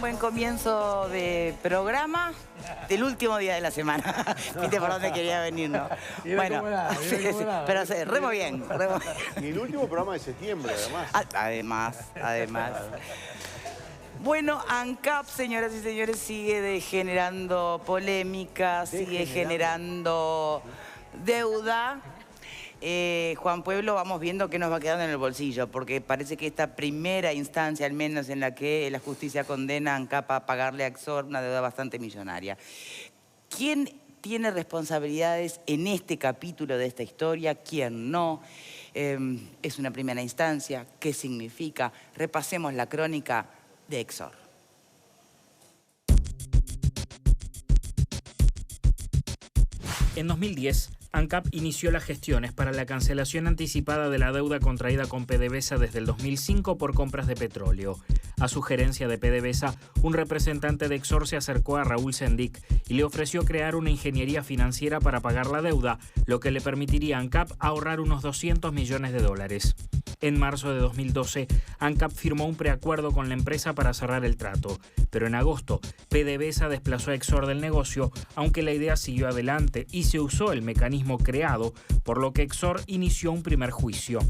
buen comienzo de programa del último día de la semana. ¿Viste por dónde quería venir, no? Bueno, pero remo bien. Y el último programa de septiembre, además. Además. Bueno, ANCAP, señoras y señores, sigue generando polémica, sigue generando deuda. Juan Pueblo, vamos viendo qué nos va quedando en el bolsillo, porque parece que esta primera instancia, al menos en la que la justicia condena a ANCAP a pagarle a Exor una deuda bastante millonaria. ¿Quién tiene responsabilidades en este capítulo de esta historia? ¿Quién no? Es una primera instancia. ¿Qué significa? Repasemos la crónica de Exor. En 2010, ANCAP inició las gestiones para la cancelación anticipada de la deuda contraída con PDVSA desde el 2005 por compras de petróleo. A sugerencia de PDVSA, un representante de Exor se acercó a Raúl Sendic y le ofreció crear una ingeniería financiera para pagar la deuda, lo que le permitiría a ANCAP ahorrar unos 200 millones de dólares. En marzo de 2012, ANCAP firmó un preacuerdo con la empresa para cerrar el trato, pero en agosto, PDVSA desplazó a Exor del negocio, aunque la idea siguió adelante y se usó el mecanismo creado, por lo que Exor inició un primer juicio.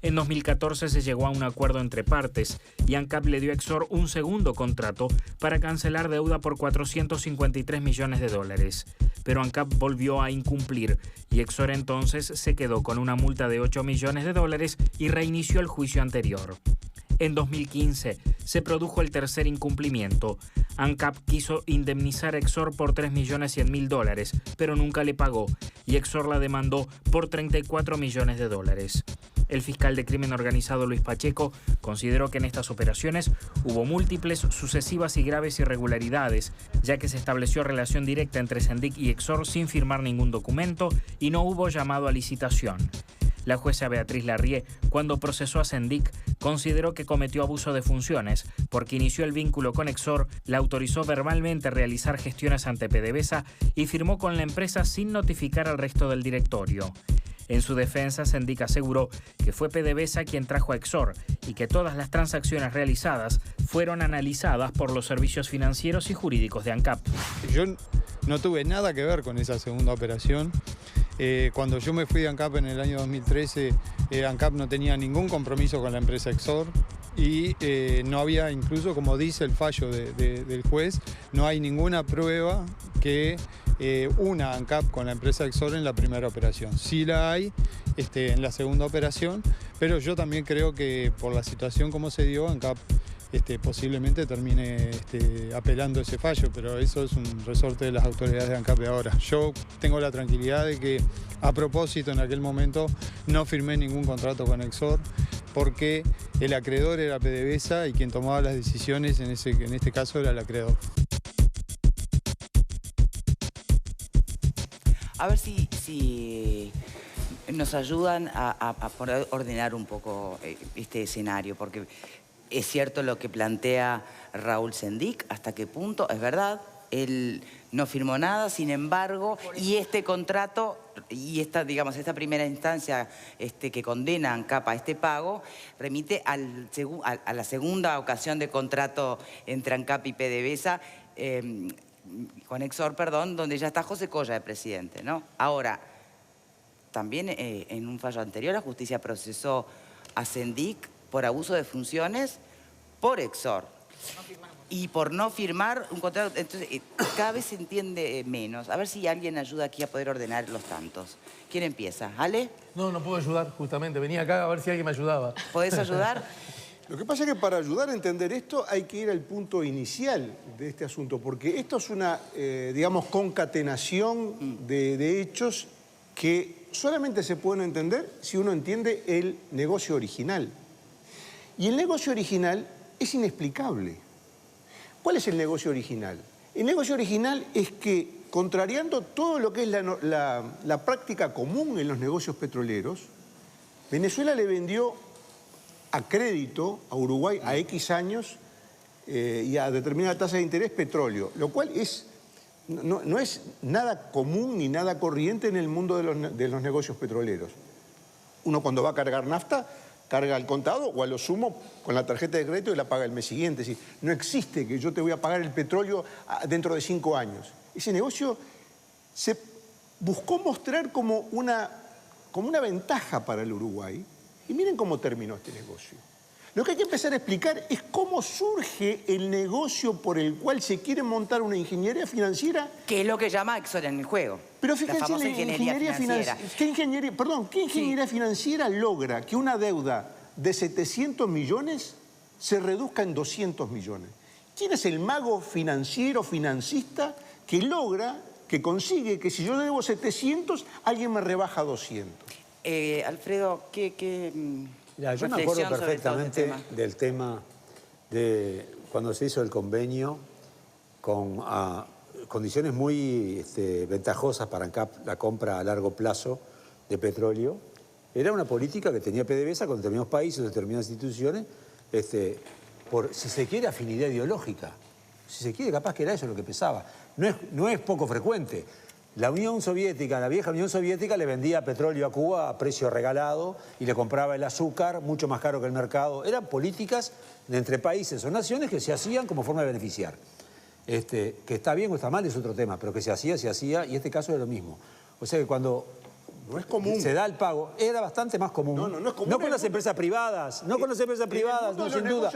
En 2014 se llegó a un acuerdo entre partes y ANCAP le dio a Exor un segundo contrato para cancelar deuda por 453 millones de dólares. Pero ANCAP volvió a incumplir y Exor entonces se quedó con una multa de 8 millones de dólares y reinició el juicio anterior. En 2015 se produjo el tercer incumplimiento. ANCAP quiso indemnizar a Exor por 3.100.000 dólares, pero nunca le pagó y Exor la demandó por 34 millones de dólares. El fiscal de crimen organizado Luis Pacheco consideró que en estas operaciones hubo múltiples, sucesivas y graves irregularidades, ya que se estableció relación directa entre Sendic y Exor sin firmar ningún documento y no hubo llamado a licitación. La jueza Beatriz Larrié, cuando procesó a Sendic, consideró que cometió abuso de funciones porque inició el vínculo con Exor, la autorizó verbalmente a realizar gestiones ante PDVSA y firmó con la empresa sin notificar al resto del directorio. En su defensa, Sendic aseguró que fue PDVSA quien trajo a Exor y que todas las transacciones realizadas fueron analizadas por los servicios financieros y jurídicos de ANCAP. Yo no tuve nada que ver con esa segunda operación. Cuando yo me fui de ANCAP en el año 2013, ANCAP no tenía ningún compromiso con la empresa Exor y no había, incluso como dice el fallo del juez, no hay ninguna prueba que una ANCAP con la empresa Exor en la primera operación. Sí la hay en la segunda operación, pero yo también creo que por la situación como se dio, ANCAP posiblemente termine apelando ese fallo, pero eso es un resorte de las autoridades de ANCAP de ahora. Yo tengo la tranquilidad de que a propósito en aquel momento no firmé ningún contrato con Exor porque el acreedor era PDVSA y quien tomaba las decisiones en este caso era el acreedor. A ver si nos ayudan a poder ordenar un poco este escenario, porque es cierto lo que plantea Raúl Sendic, hasta qué punto, es verdad, él no firmó nada, sin embargo, y este contrato y esta primera instancia que condena a ANCAP a este pago, remite a la segunda ocasión de contrato entre ANCAP y PDVSA, con Exor, perdón, donde ya está José Colla de presidente, ¿no? Ahora, también en un fallo anterior la justicia procesó a Sendic por abuso de funciones por Exor y por no firmar un contrato. Entonces, cada vez se entiende menos. A ver si alguien ayuda aquí a poder ordenar los tantos. ¿Quién empieza? ¿Ale? No puedo ayudar, justamente. Venía acá a ver si alguien me ayudaba. ¿Podés ayudar? Lo que pasa es que para ayudar a entender esto hay que ir al punto inicial de este asunto, porque esto es una, concatenación de hechos que solamente se pueden entender si uno entiende el negocio original. Y el negocio original es inexplicable. ¿Cuál es el negocio original? El negocio original es que, contrariando todo lo que es la práctica común en los negocios petroleros, Venezuela le vendió a crédito a Uruguay a X años y a determinada tasa de interés petróleo, lo cual no es nada común ni nada corriente en el mundo de los negocios petroleros. Uno cuando va a cargar nafta carga al contado o a lo sumo con la tarjeta de crédito y la paga el mes siguiente. Es decir, no existe que yo te voy a pagar el petróleo dentro de 5 años. Ese negocio se buscó mostrar como una ventaja para el Uruguay. Y miren cómo terminó este negocio. Lo que hay que empezar a explicar es cómo surge el negocio por el cual se quiere montar una ingeniería financiera. Que es lo que llama Exxon en el juego. Pero fíjense, la famosa ingeniería financiera. ¿Qué ingeniería financiera logra que una deuda de 700 millones se reduzca en 200 millones? ¿Quién es el mago financiero, financista, que logra, que consigue que si yo debo 700, alguien me rebaja 200? Alfredo, ¿qué Mira, yo me acuerdo perfectamente del tema de cuando se hizo el convenio con condiciones muy ventajosas para ANCAP, la compra a largo plazo de petróleo. Era una política que tenía PDVSA con determinados países, determinadas instituciones, por, si se quiere, afinidad ideológica. Si se quiere, capaz que era eso lo que pesaba. No es poco frecuente. La Unión Soviética, la vieja Unión Soviética, le vendía petróleo a Cuba a precio regalado y le compraba el azúcar mucho más caro que el mercado. Eran políticas entre países o naciones que se hacían como forma de beneficiar. Que está bien o está mal es otro tema, pero que se hacía, y este caso era lo mismo. O sea que cuando no es común. Se da el pago, era bastante más común. No es común. No con las empresas privadas, no con las empresas privadas, no, sin duda.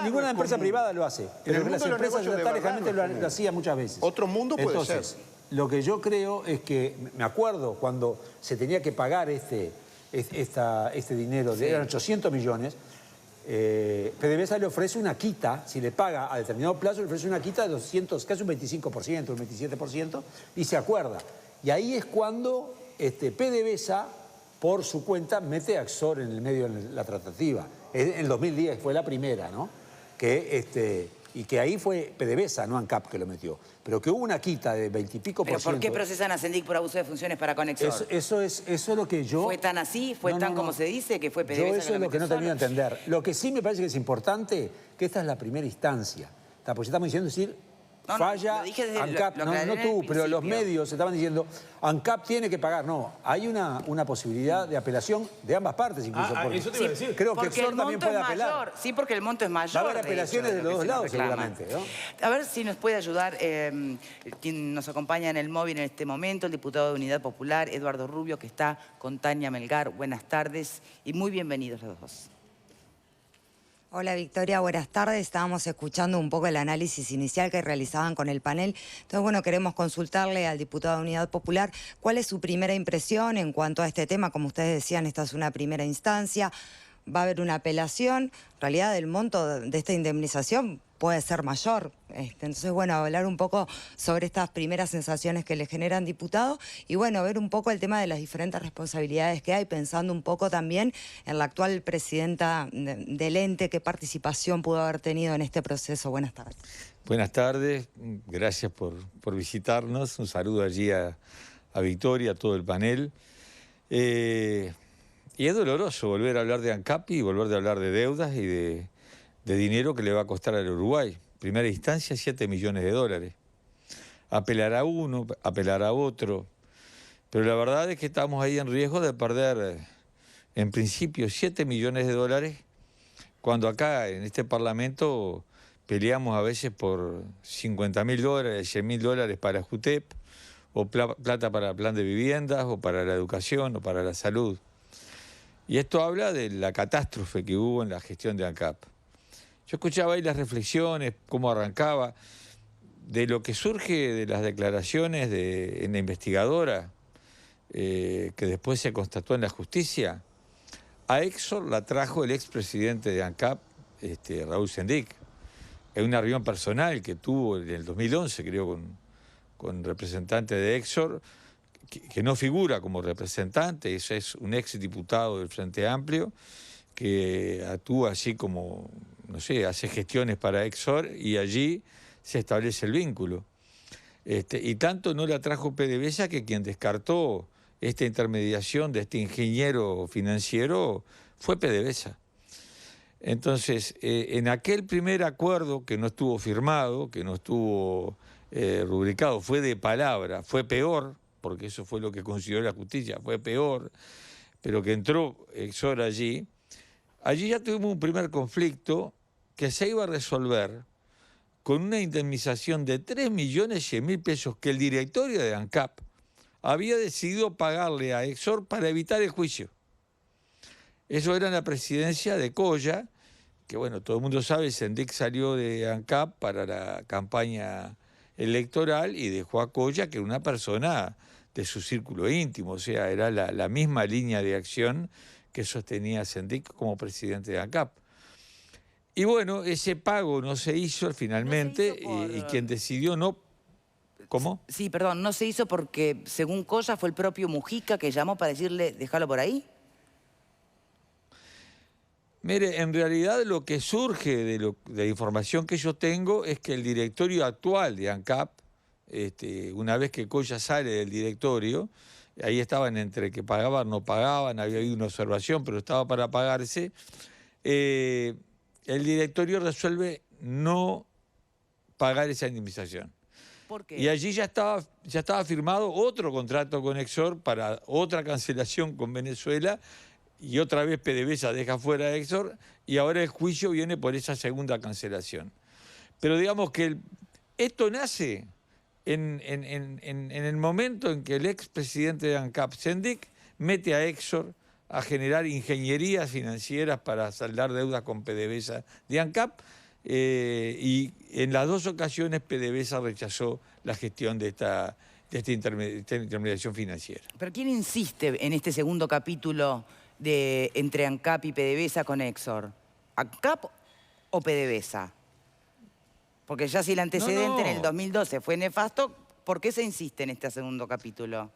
Ninguna empresa privada lo hace. Pero las empresas estatales realmente lo hacían muchas veces. Otro mundo puede ser. Lo que yo creo es que, me acuerdo cuando se tenía que pagar este dinero, eran 800 millones, PDVSA le ofrece una quita, si le paga a determinado plazo, le ofrece una quita de 200, casi un 25%, un 27%, y se acuerda. Y ahí es cuando PDVSA, por su cuenta, mete a Exxor en el medio de la tratativa. En el 2010 fue la primera, ¿no? Y que ahí fue PDVSA, no ANCAP, que lo metió. Pero que hubo una quita de 20 y pico ¿Pero por qué procesan a Sendic por abuso de funciones para con Exxor? Eso es lo que yo... ¿Fue tan así? ¿Fue tan como se dice que fue PDVSA? Yo eso es lo que no termino de entender. Lo que sí me parece que es importante, que esta es la primera instancia. Porque estamos diciendo, falla ANCAP, no tú, pero los medios estaban diciendo, ANCAP tiene que pagar. No, hay una posibilidad de apelación de ambas partes incluso. Eso te iba a decir. Creo que Exxor también puede apelar. Sí, porque el monto es mayor. Va a haber apelaciones de los dos lados seguramente, ¿no? A ver si nos puede ayudar quien nos acompaña en el móvil en este momento, el diputado de Unidad Popular, Eduardo Rubio, que está con Tania Melgar. Buenas tardes y muy bienvenidos los dos. Hola Victoria, buenas tardes. Estábamos escuchando un poco el análisis inicial que realizaban con el panel. Entonces, bueno, queremos consultarle al diputado de Unidad Popular cuál es su primera impresión en cuanto a este tema. Como ustedes decían, esta es una primera instancia. Va a haber una apelación. En realidad, el monto de esta indemnización puede ser mayor. Entonces, bueno, hablar un poco sobre estas primeras sensaciones que le generan, diputado, y bueno, ver un poco el tema de las diferentes responsabilidades que hay, pensando un poco también en la actual presidenta del ente, qué participación pudo haber tenido en este proceso. Buenas tardes. Buenas tardes, gracias por visitarnos. Un saludo allí a Victoria, a todo el panel. Y es doloroso volver a hablar de ANCAP y volver a hablar de deudas y de dinero que le va a costar al Uruguay. Primera instancia, 7 millones de dólares. Apelar a uno, apelar a otro. Pero la verdad es que estamos ahí en riesgo de perder, en principio, 7 millones de dólares, cuando acá, en este Parlamento, peleamos a veces por 50.000 dólares, 100.000 dólares para JUTEP, o plata para el plan de viviendas, o para la educación, o para la salud. Y esto habla de la catástrofe que hubo en la gestión de ANCAP. Yo escuchaba ahí las reflexiones, cómo arrancaba, de lo que surge de las declaraciones en la investigadora, que después se constató en la justicia. A Exxor la trajo el expresidente de ANCAP, Raúl Sendic, en una reunión personal que tuvo en el 2011, creo, con representantes de Exxor, que no figura como representante, ese es un ex diputado del Frente Amplio, que actúa así como, no sé, hace gestiones para Exxor y allí se establece el vínculo. Y tanto no la trajo PDVSA que quien descartó esta intermediación de este ingeniero financiero fue PDVSA. Entonces, en aquel primer acuerdo que no estuvo firmado, que no estuvo rubricado, fue de palabra, fue peor, porque eso fue lo que consideró la justicia, fue peor, pero que entró Exxor allí. allí ya tuvimos un primer conflicto que se iba a resolver con una indemnización de 3.100.000 pesos que el directorio de ANCAP había decidido pagarle a Exor para evitar el juicio. Eso era en la presidencia de Colla, que bueno, todo el mundo sabe, Sendik salió de ANCAP para la campaña electoral y dejó a Colla, que era una persona de su círculo íntimo, o sea, era la misma línea de acción que sostenía Sendik como presidente de ANCAP. Y bueno, ese pago no se hizo finalmente, no se hizo por... y quien decidió no... ¿Cómo? Sí, perdón, no se hizo porque, según Colla, fue el propio Mujica que llamó para decirle, déjalo por ahí. Mire, en realidad lo que surge de la información que yo tengo es que el directorio actual de ANCAP, una vez que Colla sale del directorio, ahí estaban entre que pagaban, no pagaban, había habido una observación, pero estaba para pagarse, el directorio resuelve no pagar esa indemnización. ¿Por qué? Y allí ya estaba firmado otro contrato con Exor para otra cancelación con Venezuela, y otra vez PDVSA deja fuera a Exor, y ahora el juicio viene por esa segunda cancelación. Pero digamos que esto nace en el momento en que el expresidente de ANCAP, Sendik, mete a Exor a generar ingenierías financieras para saldar deudas con PDVSA de ANCAP, y en las dos ocasiones PDVSA rechazó la gestión de esta intermediación financiera. ¿Pero quién insiste en este segundo capítulo entre ANCAP y PDVSA con Exor? ¿ANCAP o PDVSA? Porque ya si el antecedente en el 2012 fue nefasto, ¿por qué se insiste en este segundo capítulo?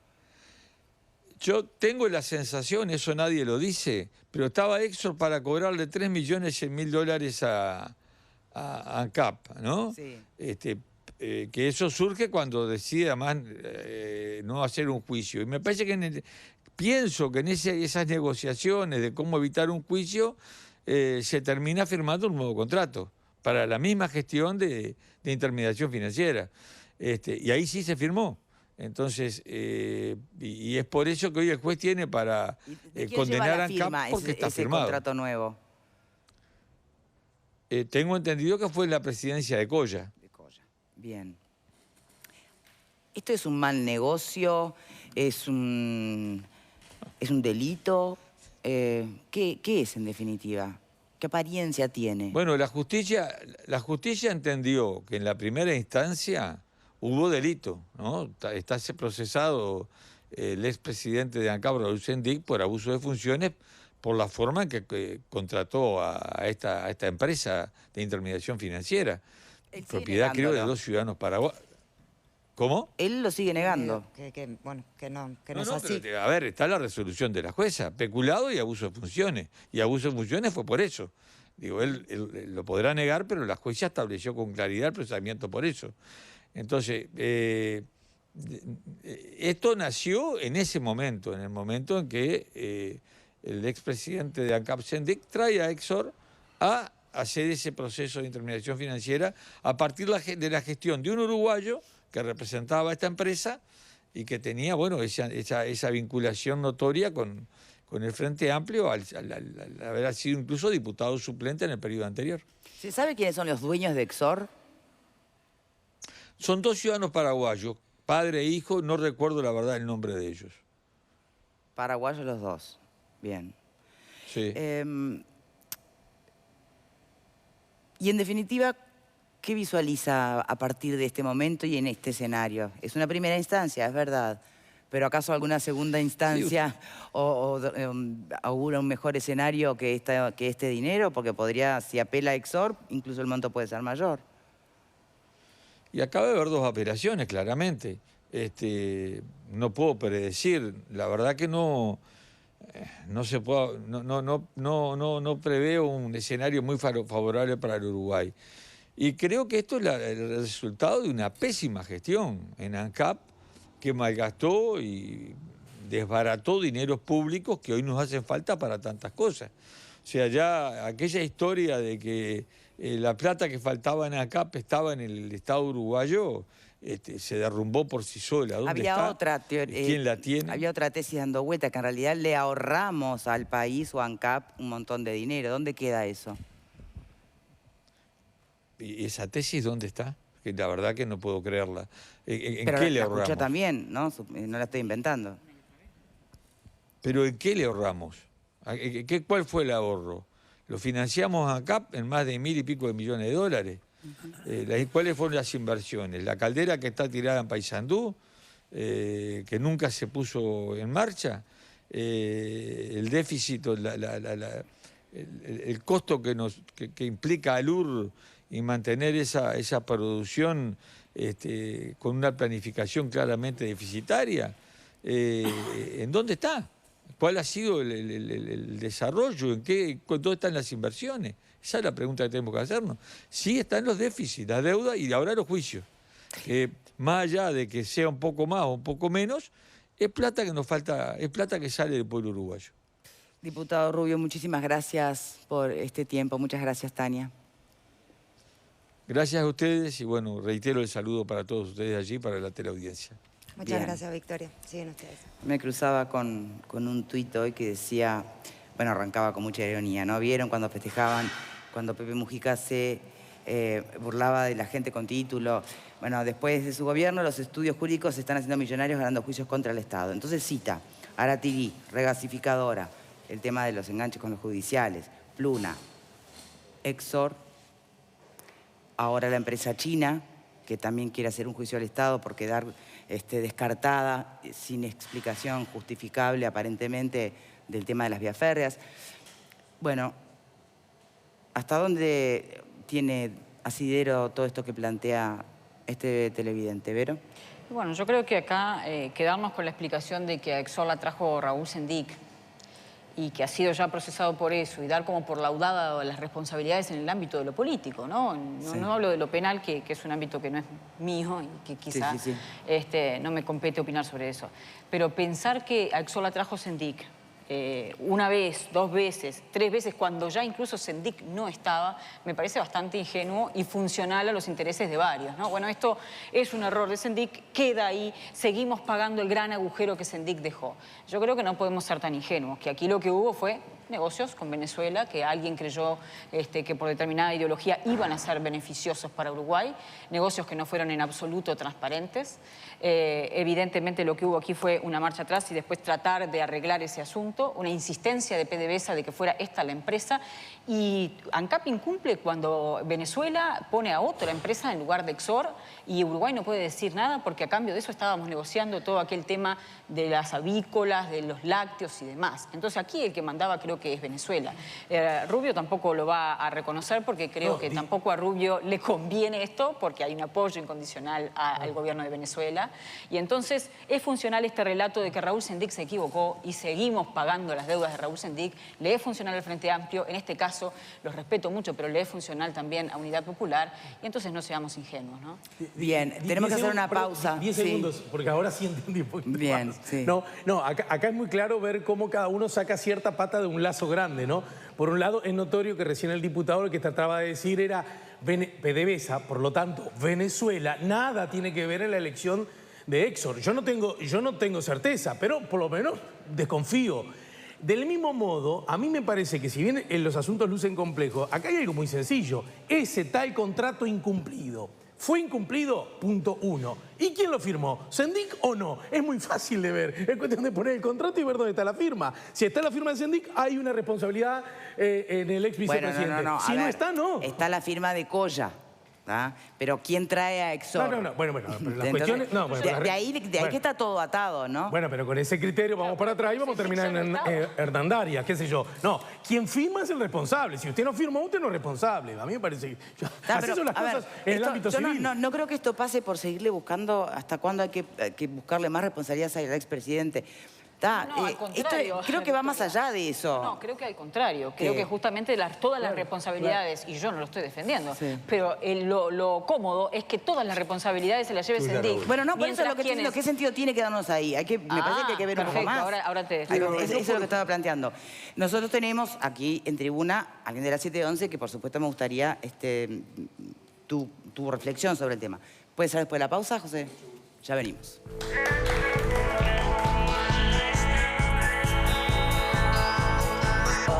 Yo tengo la sensación, eso nadie lo dice, pero estaba Exor para cobrarle 3.100.000 dólares a ANCAP, ¿no? Sí. Que eso surge cuando decide además no hacer un juicio. Y me parece que pienso que en esas negociaciones de cómo evitar un juicio se termina firmando un nuevo contrato para la misma gestión de intermediación financiera. Y ahí sí se firmó. Entonces, y es por eso que hoy el juez tiene para condenar a ANCAP porque está firmado. Ese contrato nuevo. Tengo entendido que fue la presidencia de Colla. De Colla. Bien. ¿Esto es un mal negocio? ¿Es un delito? ¿Qué es en definitiva? ¿Qué apariencia tiene? Bueno, la justicia entendió que en la primera instancia hubo delito, ¿no? Está procesado el expresidente de ANCAP, Raúl Sendik, por abuso de funciones, por la forma en que contrató a esta empresa de intermediación financiera, propiedad creo de 2 ciudadanos paraguayos. ¿Cómo? Él lo sigue negando. Bueno, que no es así. Pero, a ver, está la resolución de la jueza, peculado y abuso de funciones. Y abuso de funciones fue por eso. Digo, él lo podrá negar, pero la jueza estableció con claridad el procesamiento por eso. Entonces, esto nació en ese momento, en el momento en que el expresidente de ANCAP, Sendik, trae a Exor a hacer ese proceso de intermediación financiera a partir de la gestión de un uruguayo que representaba a esta empresa y que tenía, bueno, esa vinculación notoria con el Frente Amplio al haber sido incluso diputado suplente en el periodo anterior. ¿Se sabe quiénes son los dueños de Exor? Son 2 ciudadanos paraguayos, padre e hijo, no recuerdo la verdad el nombre de ellos. Paraguayos los dos. Bien. Sí. Y en definitiva, ¿qué visualiza a partir de este momento y en este escenario? Es una primera instancia, es verdad, pero ¿acaso alguna segunda instancia augura un mejor escenario que este dinero? Porque podría, si apela a Exor, incluso el monto puede ser mayor. Y acaba de haber 2 apelaciones, claramente. No puedo predecir, la verdad que no se puede, no preveo un escenario muy favorable para el Uruguay. Y creo que esto es el resultado de una pésima gestión en ANCAP, que malgastó y desbarató dineros públicos que hoy nos hacen falta para tantas cosas. O sea, ya aquella historia de que la plata que faltaba en ANCAP estaba en el Estado uruguayo, se derrumbó por sí sola. ¿Dónde había está? otra ¿Quién la tiene? Había otra tesis dando vuelta, que en realidad le ahorramos al país o a ANCAP un montón de dinero. ¿Dónde queda eso? ¿Y esa tesis dónde está? Que la verdad que no puedo creerla. ¿En Pero qué le la ahorramos? escuchó también, ¿no? No la estoy inventando. ¿Pero en qué le ahorramos? ¿Cuál fue el ahorro? Lo financiamos a ANCAP en más de 1.000 y pico de millones de dólares. ¿Cuáles fueron las inversiones? La caldera que está tirada en Paysandú, que nunca se puso en marcha, el déficit, el costo que implica ALUR y mantener esa producción con una planificación claramente deficitaria. ¿En dónde está? ¿Cuál ha sido el desarrollo? ¿Dónde están las inversiones? Esa es la pregunta que tenemos que hacernos. Sí están los déficits, la deuda y ahora los juicios. Que más allá de que sea un poco más o un poco menos, es plata que nos falta, es plata que sale del pueblo uruguayo. Diputado Rubio, muchísimas gracias por este tiempo. Muchas gracias, Tania. Gracias a ustedes y bueno, reitero el saludo para todos ustedes allí, para la teleaudiencia. Muchas gracias, Victoria. Siguen ustedes. Me cruzaba con un tuit hoy que decía, bueno, arrancaba con mucha ironía, ¿no? ¿Vieron cuando festejaban, cuando Pepe Mujica se burlaba de la gente con título? Bueno, después de su gobierno, los estudios jurídicos se están haciendo millonarios ganando juicios contra el Estado. Entonces cita Aratigui, regasificadora, el tema de los enganches con los judiciales, Pluna, Exor, ahora la empresa china, que también quiere hacer un juicio al Estado por quedar descartada, sin explicación justificable aparentemente, del tema de las vías férreas. Bueno, ¿hasta dónde tiene asidero todo esto que plantea este televidente, Vero? Bueno, yo creo que acá quedarnos con la explicación de que a Exor la trajo Raúl Sendic y que ha sido ya procesado por eso, y dar como por laudada las responsabilidades en el ámbito de lo político, ¿no? No hablo de lo penal, que es un ámbito que no es mío y que quizá no me compete opinar sobre eso. Pero pensar que a Exor la trajo Sendic una vez, 2 veces, 3 veces, cuando ya incluso Sendic no estaba, me parece bastante ingenuo y funcional a los intereses de varios, ¿no? Bueno, esto es un error de Sendic, queda ahí, seguimos pagando el gran agujero que Sendic dejó. Yo creo que no podemos ser tan ingenuos, que aquí lo que hubo fue negocios con Venezuela, que alguien creyó que por determinada ideología iban a ser beneficiosos para Uruguay, negocios que no fueron en absoluto transparentes. Evidentemente lo que hubo aquí fue una marcha atrás y después tratar de arreglar ese asunto, una insistencia de PDVSA de que fuera esta la empresa, y ANCAP incumple cuando Venezuela pone a otra empresa en lugar de Exor y Uruguay no puede decir nada porque a cambio de eso estábamos negociando todo aquel tema de las avícolas, de los lácteos y demás. Entonces aquí el que mandaba creo que es Venezuela. Rubio tampoco lo va a reconocer porque creo que tampoco a Rubio le conviene esto porque hay un apoyo incondicional al gobierno de Venezuela. Y entonces es funcional este relato de que Raúl Sendic se equivocó y seguimos pagando las deudas de Raúl Sendic. Le es funcional al Frente Amplio, en este caso los respeto mucho, pero le es funcional también a Unidad Popular y entonces no seamos ingenuos, ¿no? Bien, tenemos que hacer una pausa. 10 segundos, porque ahora sí entendí un poquito Bien, más. sí. No, acá es muy claro ver cómo cada uno saca cierta pata de un lazo grande, ¿no? Por un lado, es notorio que recién el diputado lo que trataba de decir era PDVSA, por lo tanto, Venezuela, nada tiene que ver en la elección de Exor. Yo no tengo certeza, pero por lo menos desconfío. Del mismo modo, a mí me parece que si bien los asuntos lucen complejos, acá hay algo muy sencillo. Ese tal contrato incumplido. ¿Fue incumplido? Punto 1. ¿Y quién lo firmó? ¿Sendic o no? Es muy fácil de ver. Es cuestión de poner el contrato y ver dónde está la firma. Si está la firma de Sendic, hay una responsabilidad en el ex vicepresidente. Bueno, si no está, no. Está la firma de Coya. ¿Ah? Pero ¿quién trae a Exor? Bueno, pero las cuestiones... No, de ahí que está todo atado, ¿no? Bueno, pero con ese criterio vamos para atrás y vamos a terminar en Hernandarias, qué sé yo. No, quien firma es el responsable. Si usted no firma, usted no es responsable. A mí me parece que... Así son las cosas en el ámbito civil. No creo que esto pase por seguirle buscando hasta cuándo hay que buscarle más responsabilidades al expresidente. Al contrario. Creo que va más allá de eso. No, creo que al contrario. Creo que justamente todas las responsabilidades, y yo no lo estoy defendiendo, pero lo cómodo es que todas las responsabilidades se las lleve Sendic. Bueno, no, por eso es lo que estoy diciendo. ¿Qué sentido tiene quedarnos ahí? Me parece que hay que ver un poco más. Ahora te Eso es lo que estaba planteando. Nosotros tenemos aquí en tribuna a alguien de la 711 que por supuesto me gustaría tu reflexión sobre el tema. ¿Puede ser después de la pausa, José? Ya venimos.